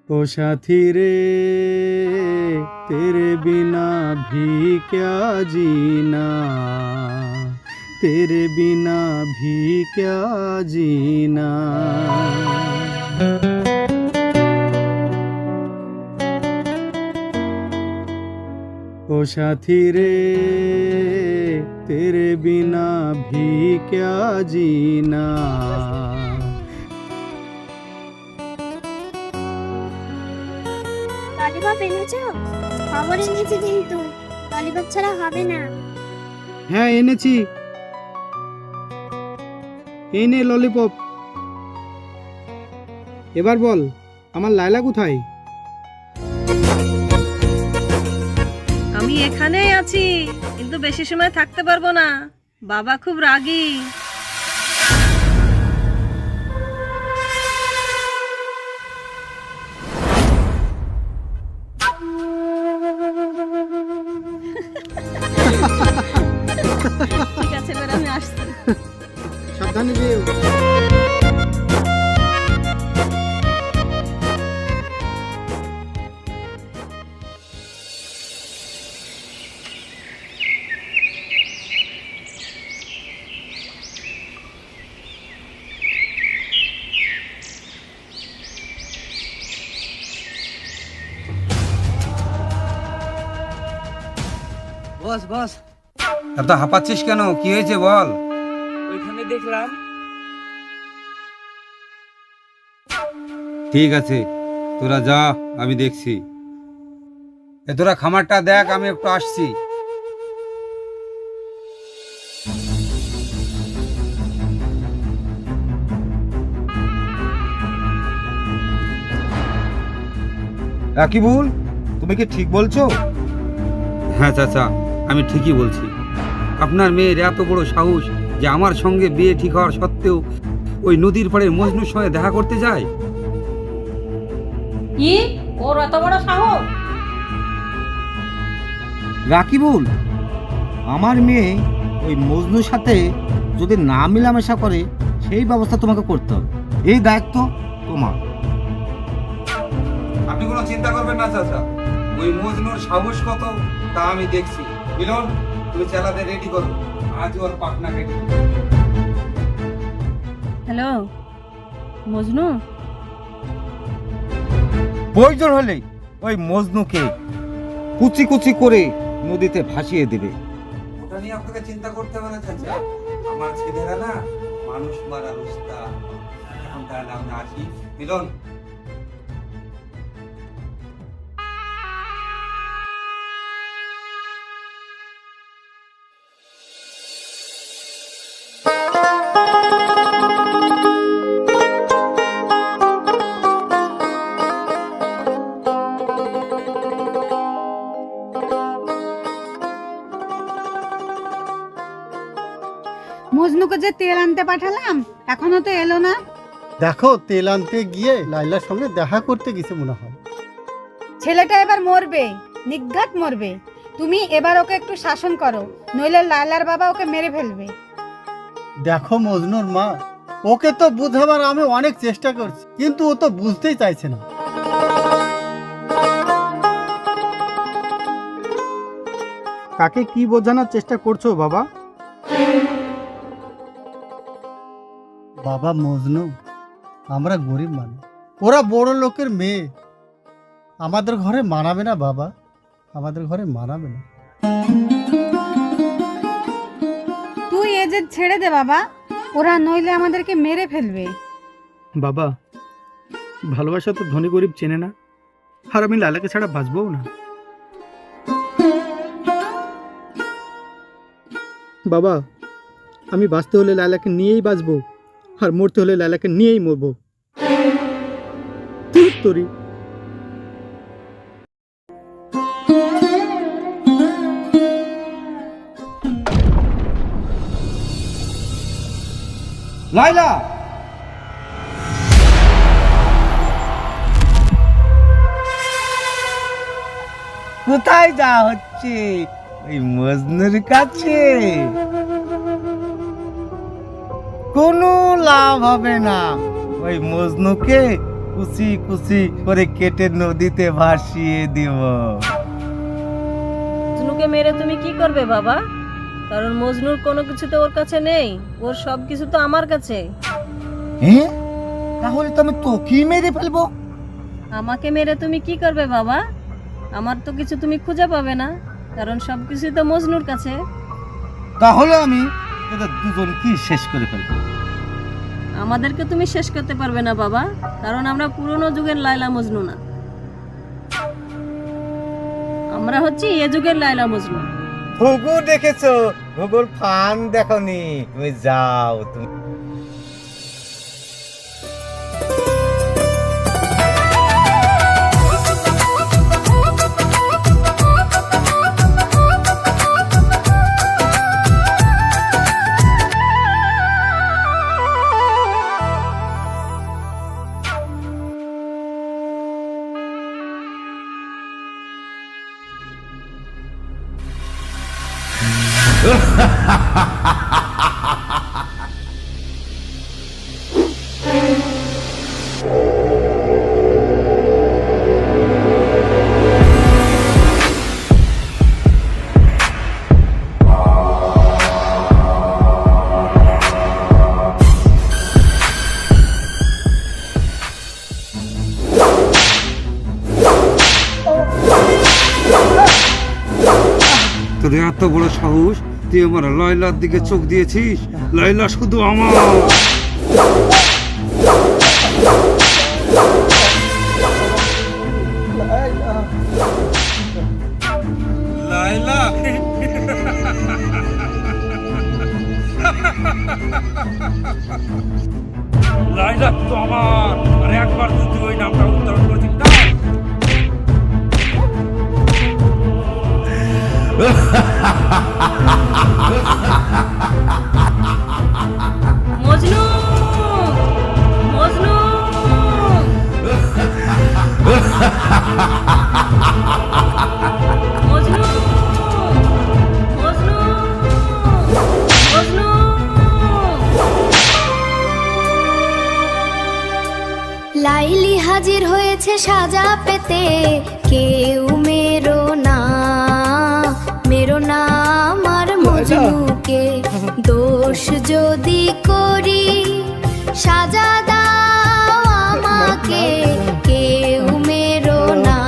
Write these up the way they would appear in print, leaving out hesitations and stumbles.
ओ साथी रे तेरे बिना भी क्या जीना, तेरे बिना भी क्या जीना। ओ साथी रे तेरे बिना भी क्या जीना। ললিপপ এনেছো? খবর এনেছি কিন্তু ললিপপ ছাড়া হবে না। হ্যাঁ এনেছি, এই নে ললিপপ। এবার বল আমার লায়লা কোথায়? আমি এখানেই আছি, কিন্তু বেশি সময় থাকতে পারবো না, বাবা খুব রাগী। ঠিক আছে, এবার আমি আসছি। সাবধানে যেও। বস বস, এত হাঁপাচ্ছিস কেন? কি হয়েছে বল। ওইখানে দেখলাম। ঠিক আছে, তোরা যা, আমি দেখছি। তোরা খামারটা দেখ, আমি একটু আসছি। রাকিবুল, তুমি কি ঠিক বলছো? হ্যাঁ চাচা, আমি ঠিকই বলছি। আপনার মেয়ের এত বড় সাহস যে আমার সঙ্গে বিয়ে ঠিক হওয়ার সত্ত্বেও ওই নদীর পাড়ে মজনুর সঙ্গে দেখা করতে যায়। কি ওর এত বড় সাহস? রাকিবুল, আমার মেয়ে ওই মজনুর সাথে যদি না মেলামেশা করে সেই ব্যবস্থা তোমাকে করতে হবে। এই দায়িত্ব তোমার। আপনি কোনো চিন্তা করবেন না চাচা, ওই মজনুর সাহস কত তা আমি দেখছি। মিলন, তুমি চেলাদের রেডি করো, আজ ওর পাকনা কেটে। হ্যালো মজনু, প্রয়োজন হলে ওই মজনুকে কুচি কুচি করে নদীতে ভাসিয়ে দেবে। ওটা নিয়ে আপনাকে চিন্তা করতে হবে না চাচা, আমার ছেলেরা না মানুষ মারার উস্তাদ। এখন তাহলে আমরা আসি। মিলন, মজনুকে যে তেল আনতে পাঠালাম এখনো তো এলো না। দেখো, তেল আনতে গিয়ে লাইলার সঙ্গে দেখা করতে গেছে মনে হয়। ছেলেটা এবার মরবে, নিঘাত মরবে। তুমি এবার ওকে একটু শাসন করো, নইলে লায়লার বাবা ওকে মেরে ফেলবে। দেখো মজনুর মা, ওকে তো বুঝাবার আমি অনেক চেষ্টা করছি, কিন্তু ও তো বুঝতেই চাইছে না। কাকে কি বোঝানোর চেষ্টা করছো বাবা? বাবা মজনু, আমরা গরিব মানুষ, ওরা বড় লোকের মেয়ে, আমাদের ঘরে মানাবে না বাবা, আমাদের ঘরে মানাবে না। তুই এ যে ছেড়ে দে বাবা, ওরা নইলে আমাদেরকে মেরে ফেলবে। বাবা, ভালোবাসা তো ধনী গরিব চেনে না, আর আমি লালাকে ছাড়া বাঁচবও না। বাবা, আমি বাঁচতে হলে লালাকে নিয়েই বাঁচবো, আর মরতে হলে লালাকে নিয়েই মরবো। তোরই লাইলা, কোথায় যাওয়া হচ্ছে? ওই মজনুর কাছে। কোনো লাভ হবে না, ওই মজনুকে কুচি কুচি করে কেটে নদীতে ভাসিয়ে দিব। মজনুকে মেরে তুমি কি করবে বাবা? কারণ মজনুর কোনো কিছু তো ওর কাছে নেই, ওর সব কিছু তো আমার কাছে। হ্যাঁ, তাহলে তো আমি তোকেই মেরে ফেলবো। আমাকে মেরে তুমি কি করবে বাবা? আমার তো কিছু তুমি খুঁজে পাবে না, কারণ সব কিছুই তো মজনুর কাছে। তাহলে আমি তোদের দুজনকেই শেষ করে ফেলবো। আমাদেরকে তুমি শেষ করতে পারবে না বাবা, কারণ আমরা পুরনো যুগের লায়লা মজনু না, আমরা হচ্ছি এ যুগের লায়লা মজনু। ঘুঘু দেখেছো, ঘুঘুর ফান দেখনি। তুমি যাও, তুমি তোর এত বড় সাহস, তুই আমার লাইলার দিকে চোখ দিয়েছিস? লাইলা শুধু আমার। লাইলা লাইলা শুধু আমার। আর একবার যদি ওই নামটা উচ্চারণ করেছিস না, মজনু, মজনু, মজনু, মজনু, মজনু। লাইলি হাজির হয়েছে সাজা পেতে, কেউ মেরো না, মেরো না আমার মজনুকে। দোষ যদি করি সাজা দাও আমাকে, কেউ মেরো না,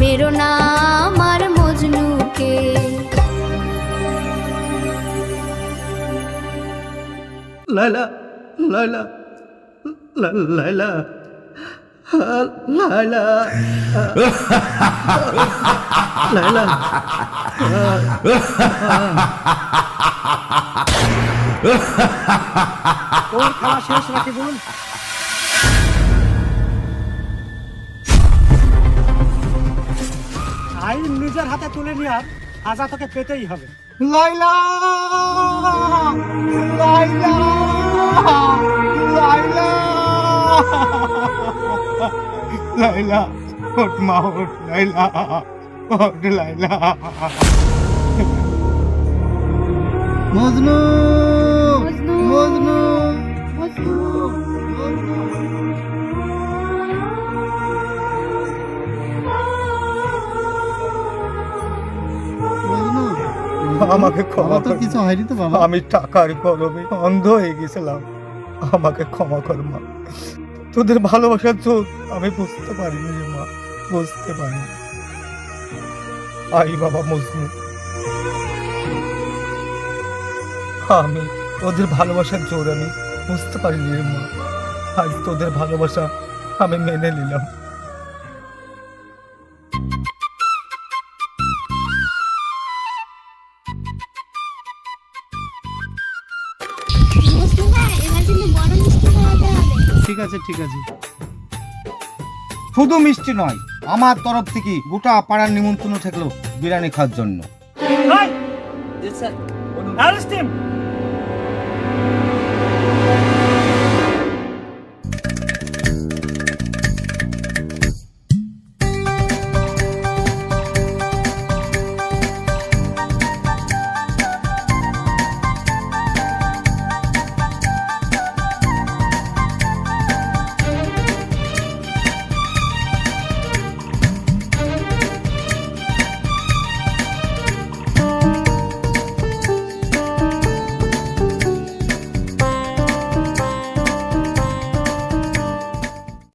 মেরো না আমার মজনুকে। লাইলা, লাইলা, লাইলা, লাইলা, লাইলা। তোর খেলা শেষ রাখি বলুন। আইন নিজের হাতে তুলে নেওয়ার সাজা তোকে পেতেই হবে। লাইলা, লাইলা, লাইলা, লাইলা, ওঠ মা, ওঠ লাইলা, ওঠ লাইলা। মজনু, মজনু, মজনু, আমাকে ক্ষমা কর। কিছু হয়নি তো বাবা, আমি টাকার গরমে অন্ধ হয়ে গেছিলাম, আমাকে ক্ষমা কর মা। তোদের ভালোবাসার জোর আমি বুঝতে পারিনি রে মা, বুঝতে পারিনি। আই বাবা মজনু, আমি তোদের ভালোবাসার জোর আমি বুঝতে পারিনি রে মা। আজ তোদের ভালোবাসা আমি মেনে নিলাম। ঠিক আছে, ঠিক আছে। শুধু মিষ্টি নয়, আমার তরফ থেকে গোটা পাড়ার নিমন্ত্রণ থাকলো বিরিয়ানি খাওয়ার জন্য।